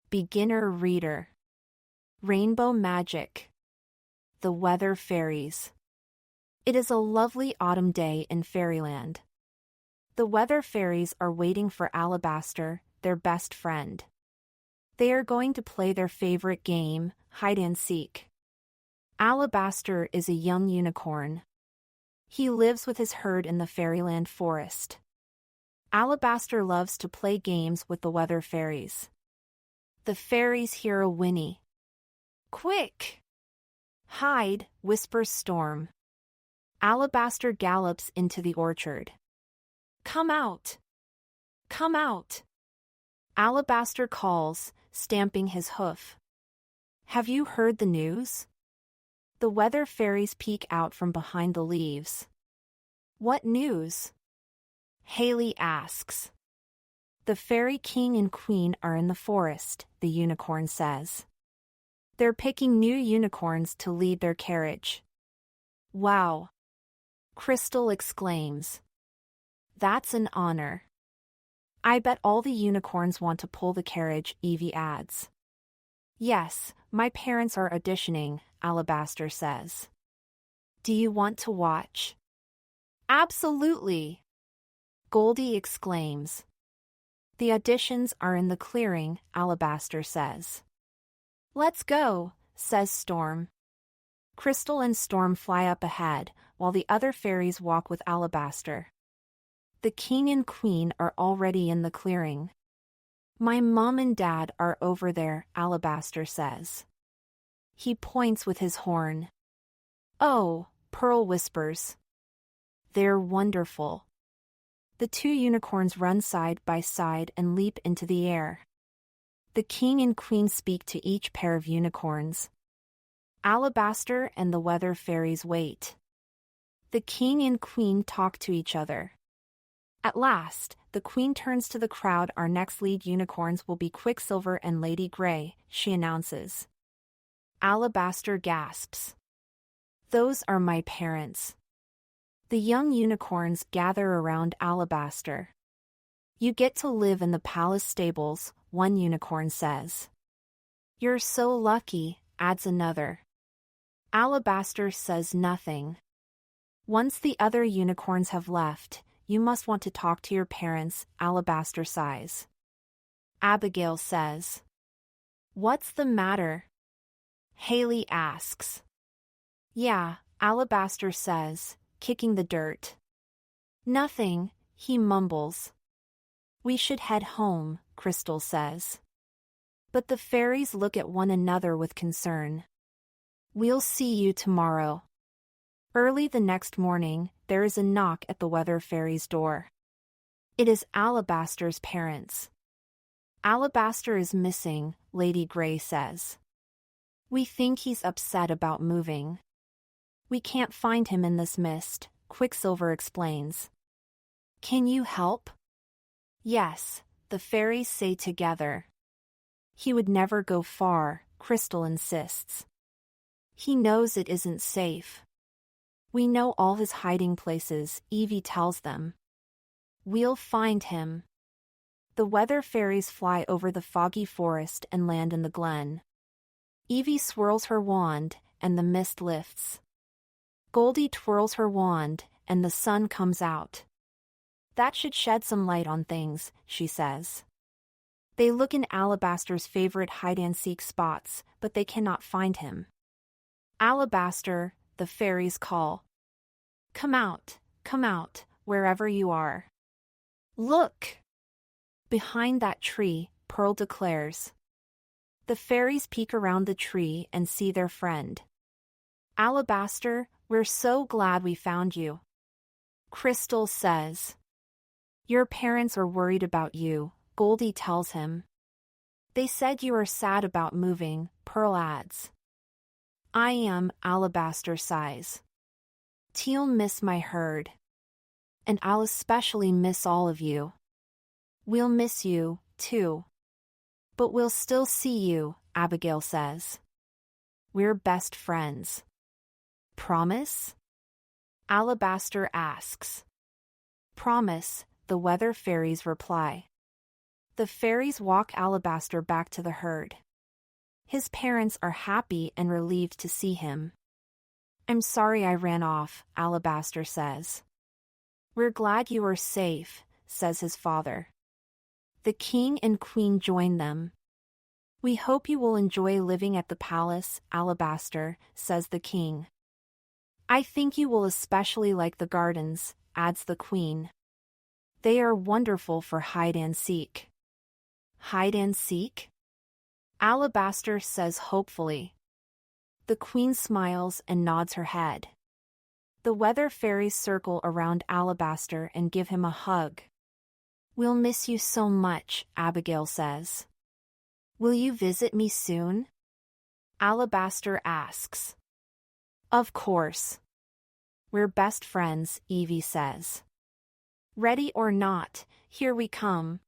Beginner reader. Rainbow magic. The weather fairies. It is a lovely autumn day in fairyland. The weather fairies are waiting for Alabaster, their best friend. They are going to play their favorite game, hide and seek. Alabaster is a young unicorn. He lives with his herd in the fairyland forest. Alabaster loves to play games with the weather fairies. The fairies hear a whinny. Quick! Hide, whispers Storm. Alabaster gallops into the orchard. Come out! Come out! Alabaster calls, stamping his hoof. Have you heard the news? The weather fairies peek out from behind the leaves. What news? Haley asks. The fairy king and queen are in the forest, the unicorn says. They're picking new unicorns to lead their carriage. Wow! Crystal exclaims. That's an honor. I bet all the unicorns want to pull the carriage, Evie adds. Yes, my parents are auditioning, Alabaster says. Do you want to watch? Absolutely! Goldie exclaims. The auditions are in the clearing, Alabaster says. Let's go, says Storm. Crystal and Storm fly up ahead, while the other fairies walk with Alabaster. The king and queen are already in the clearing. My mom and dad are over there, Alabaster says. He points with his horn. Oh, Pearl whispers. They're wonderful. The two unicorns run side by side and leap into the air. The king and queen speak to each pair of unicorns. Alabaster and the weather fairies wait. The king and queen talk to each other. At last, the queen turns to the crowd. Our next lead unicorns will be Quicksilver and Lady Grey, she announces. Alabaster gasps. Those are my parents. The young unicorns gather around Alabaster. You get to live in the palace stables, one unicorn says. You're so lucky, adds another. Alabaster says nothing. Once the other unicorns have left, you must want to talk to your parents, Alabaster sighs. Abigail says. What's the matter? Haley asks. Yeah, Alabaster says, kicking the dirt. Nothing, he mumbles. We should head home, Crystal says. But the fairies look at one another with concern. We'll see you tomorrow. Early the next morning, there is a knock at the weather fairy's door. It is Alabaster's parents. Alabaster is missing, Lady Grey says. We think he's upset about moving. We can't find him in this mist, Quicksilver explains. Can you help? Yes, the fairies say together. He would never go far, Crystal insists. He knows it isn't safe. We know all his hiding places, Evie tells them. We'll find him. The weather fairies fly over the foggy forest and land in the glen. Evie swirls her wand, and the mist lifts. Goldie twirls her wand, and the sun comes out. That should shed some light on things, she says. They look in Alabaster's favorite hide-and-seek spots, but they cannot find him. Alabaster, the fairies call. Come out, wherever you are. Look! Behind that tree, Pearl declares. The fairies peek around the tree and see their friend. Alabaster, we're so glad we found you. Crystal says. Your parents are worried about you, Goldie tells him. They said you are sad about moving, Pearl adds. I am, Alabaster sighs. Teal miss my herd. And I'll especially miss all of you. We'll miss you, too. But we'll still see you, Abigail says. We're best friends. Promise? Alabaster asks. Promise, the weather fairies reply. The fairies walk Alabaster back to the herd. His parents are happy and relieved to see him. I'm sorry I ran off, Alabaster says. We're glad you are safe, says his father. The king and queen join them. We hope you will enjoy living at the palace, Alabaster, says the king. I think you will especially like the gardens, adds the queen. They are wonderful for hide and seek. Hide and seek? Alabaster says hopefully. The queen smiles and nods her head. The weather fairies circle around Alabaster and give him a hug. We'll miss you so much, Abigail says. Will you visit me soon? Alabaster asks. Of course. We're best friends, Evie says. Ready or not, here we come,